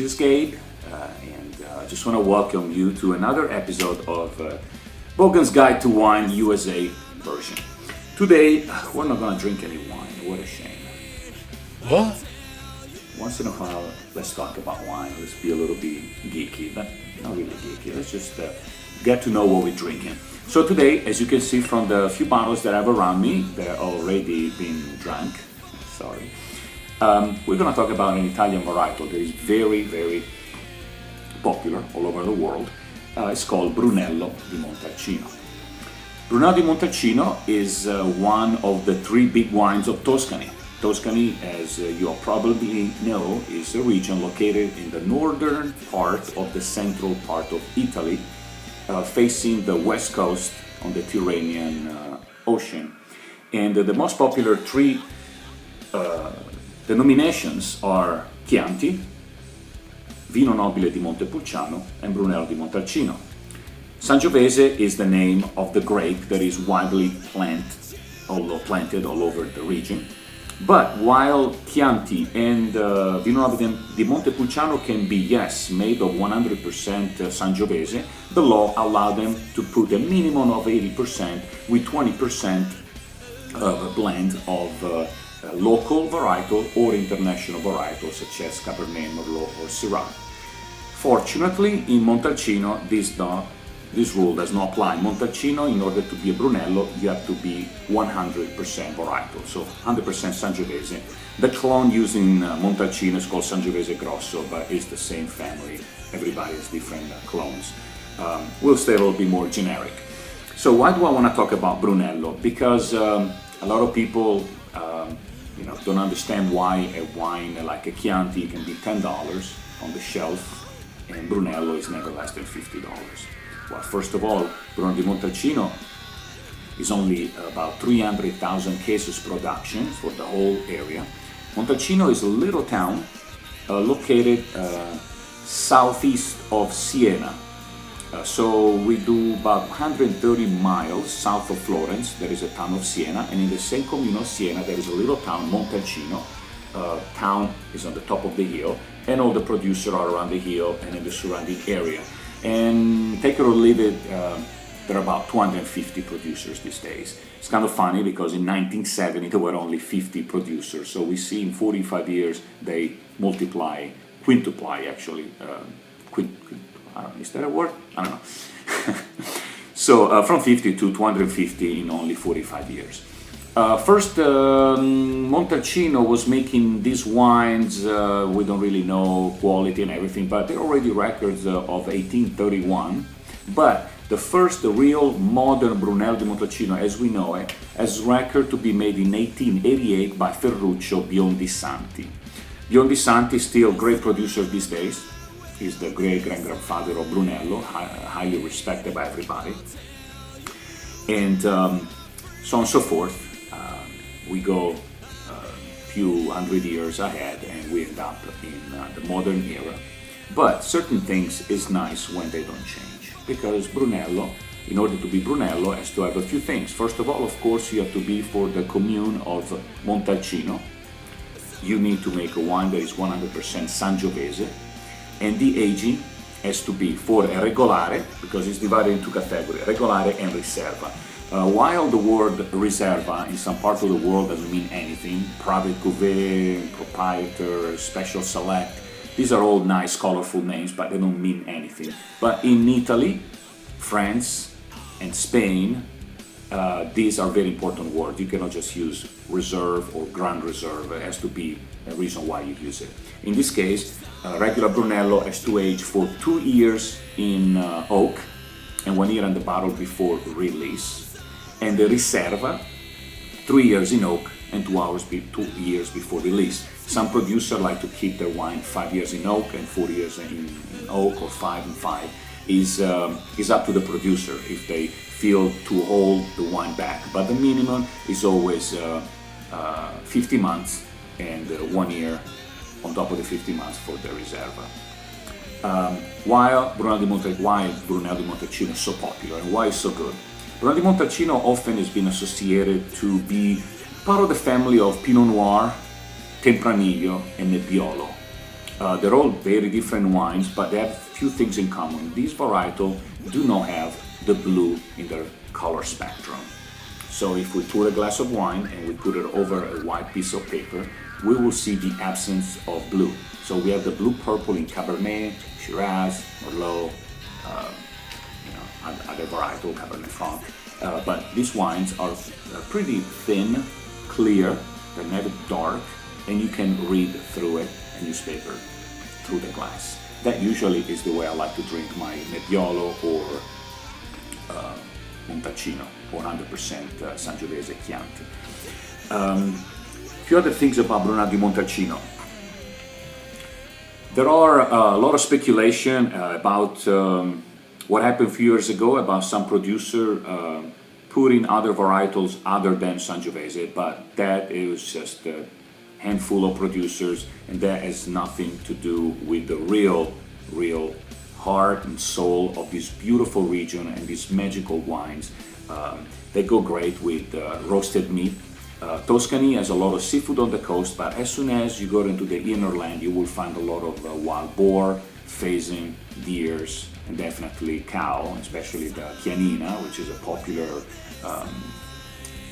is Gabe, and I just want to welcome you to another episode of BOGAN'S Guide to Wine USA version. Today, we're not going to drink any wine. What a shame. What? Once in a while, let's talk about wine. Let's be a little bit geeky, but not really geeky. Let's just get to know what we're drinking. So today, as you can see from the few bottles that I have around me, they're already been drunk. Sorry. We're going to talk about an Italian varietal that is very, very popular all over the world. It's called Brunello di Montalcino. Brunello di Montalcino is one of the three big wines of Tuscany. Tuscany, as you probably know, is a region located in the northern part of the central part of Italy, facing the west coast on the Tyrrhenian Ocean. And the most popular three denominations are Chianti, Vino Nobile di Montepulciano, and Brunello di Montalcino. Sangiovese is the name of the grape that is widely planted all over the region. But while Chianti and Vino Nobile di Montepulciano can be, yes, made of 100% Sangiovese, the law allowed them to put a minimum of 80% with 20% of a blend of local varietal or international varietals such as Cabernet, Merlot, or Syrah. Fortunately, in Montalcino, this rule does not apply. In Montalcino, in order to be a Brunello, you have to be 100% varietal, so 100% Sangiovese. The clone used in Montalcino is called Sangiovese Grosso, but it's the same family. Everybody has different clones. We'll stay a little bit more generic. So why do I want to talk about Brunello? Because a lot of people don't understand why a wine like a Chianti can be $10 on the shelf and Brunello is never less than $50. Well, first of all, Brunello di Montalcino is only about 300,000 cases production for the whole area. Montalcino is a little town located southeast of Siena. So we do about 130 miles south of Florence. There is a town of Siena, and in the same commune of Siena there is a little town, Montalcino. Town is on the top of the hill, and all the producers are around the hill and in the surrounding area. And take it or leave it, there are about 250 producers these days. It's kind of funny because in 1970 there were only 50 producers. So we see in 45 years they quintuply actually. Is that a word? I don't know. So from 50 to 250 in only 45 years. First, Montalcino was making these wines, we don't really know quality and everything, but they're already records of 1831. But the first real modern Brunello di Montalcino, as we know it, has record to be made in 1888 by Ferruccio Biondisanti. Biondisanti is still a great producer these days. He's the great-grandfather of Brunello, highly respected by everybody. And so on and so forth. We go a few hundred years ahead and we end up in the modern era. But certain things is nice when they don't change. Because Brunello, in order to be Brunello, has to have a few things. First of all, of course, you have to be for the commune of Montalcino. You need to make a wine that is 100% Sangiovese. And the aging has to be for a regolare, because it's divided into categories, regolare and Reserva. While the word Reserva in some parts of the world doesn't mean anything, private cuvée, proprietor, special select, these are all nice, colorful names, but they don't mean anything. But in Italy, France, and Spain, these are very important words. You cannot just use reserve or Grand Reserve. It has to be a reason why you use it. In this case, regular Brunello has to age for 2 years in oak and 1 year in the bottle before release. And the Reserva, 3 years in oak and 2 years before release. Some producers like to keep their wine 5 years in oak and 4 years in oak, or 5 and 5. Is up to the producer if they feel to hold the wine back. But the minimum is always 50 months and 1 year on top of the 50 months for the Reserva. Why Brunello di Montalcino is so popular and why it's so good? Brunello di Montalcino often has been associated to be part of the family of Pinot Noir, Tempranillo, and Nebbiolo. They're all very different wines, but they have a few things in common. These varietal do not have the blue in their color spectrum. So if we put a glass of wine and we put it over a white piece of paper, we will see the absence of blue. So we have the blue-purple in Cabernet, Shiraz, Merlot, other varietal, Cabernet Franc. But these wines are pretty thin, clear, they're never dark, and you can read through it, a newspaper, through the glass. That usually is the way I like to drink my Nebbiolo or Montalcino, 100% Sangiovese Chianti. A few other things about Brunello di Montalcino. There are a lot of speculation about what happened a few years ago about some producer putting other varietals other than Sangiovese, but that is just a handful of producers, and that has nothing to do with the real heart and soul of this beautiful region and these magical wines. They go great with roasted meat. Tuscany has a lot of seafood on the coast, but as soon as you go into the inner land, you will find a lot of wild boar, pheasant, deers, and definitely cow, especially the Chianina, which is a popular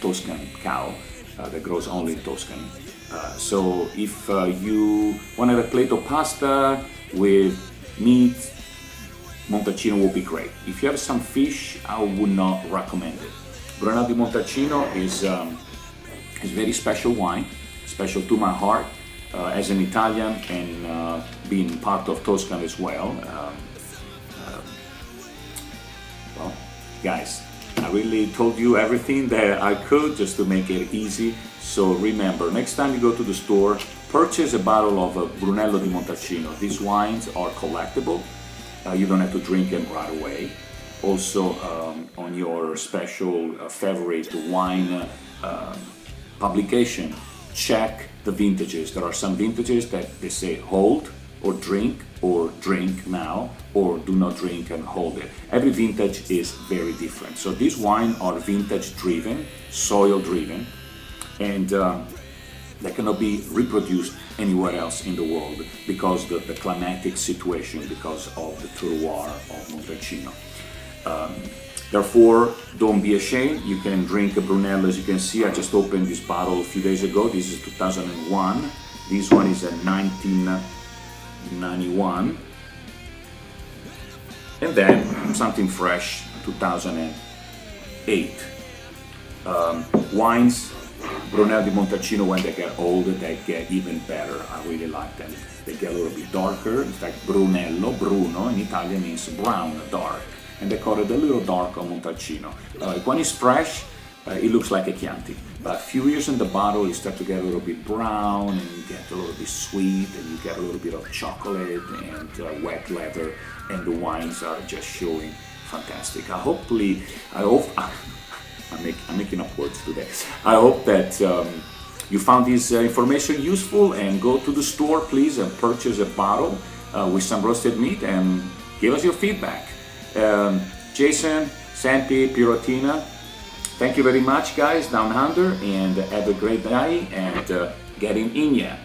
Tuscan cow that grows only in Tuscany. So if you wanted a plate of pasta with meat, Montalcino will be great. If you have some fish, I would not recommend it. Brunello di Montalcino is very special wine, special to my heart as an Italian and being part of Tuscany as well. Well, guys, I really told you everything that I could just to make it easy. So remember, next time you go to the store, purchase a bottle of Brunello di Montalcino. These wines are collectible. You don't have to drink them right away. Also, on your special favorite wine publication, check the vintages. There are some vintages that they say hold or drink now, or do not drink and hold it. Every vintage is very different. So these wines are vintage driven, soil driven, and they cannot be reproduced anywhere else in the world because the climatic situation, because of the terroir of Montalcino. Therefore, don't be ashamed. You can drink a Brunello. As you can see, I just opened this bottle a few days ago. This is 2001. This one is a 1991. And then something fresh, 2008. Wines, Brunello di Montalcino, when they get older, they get even better. I really like them. They get a little bit darker. In fact, Brunello, Bruno in Italian means brown, dark. And they call it a little dark on Montalcino. When it's fresh, it looks like a Chianti. But a few years in the bottle, you start to get a little bit brown, and you get a little bit sweet, and you get a little bit of chocolate and wet leather, and the wines are just showing fantastic. I'm making up words today. I hope that you found this information useful, and go to the store, please, and purchase a bottle with some roasted meat and give us your feedback. Jason, Santi, Pirotina, thank you very much, guys, down under, and have a great day, and get in Inya.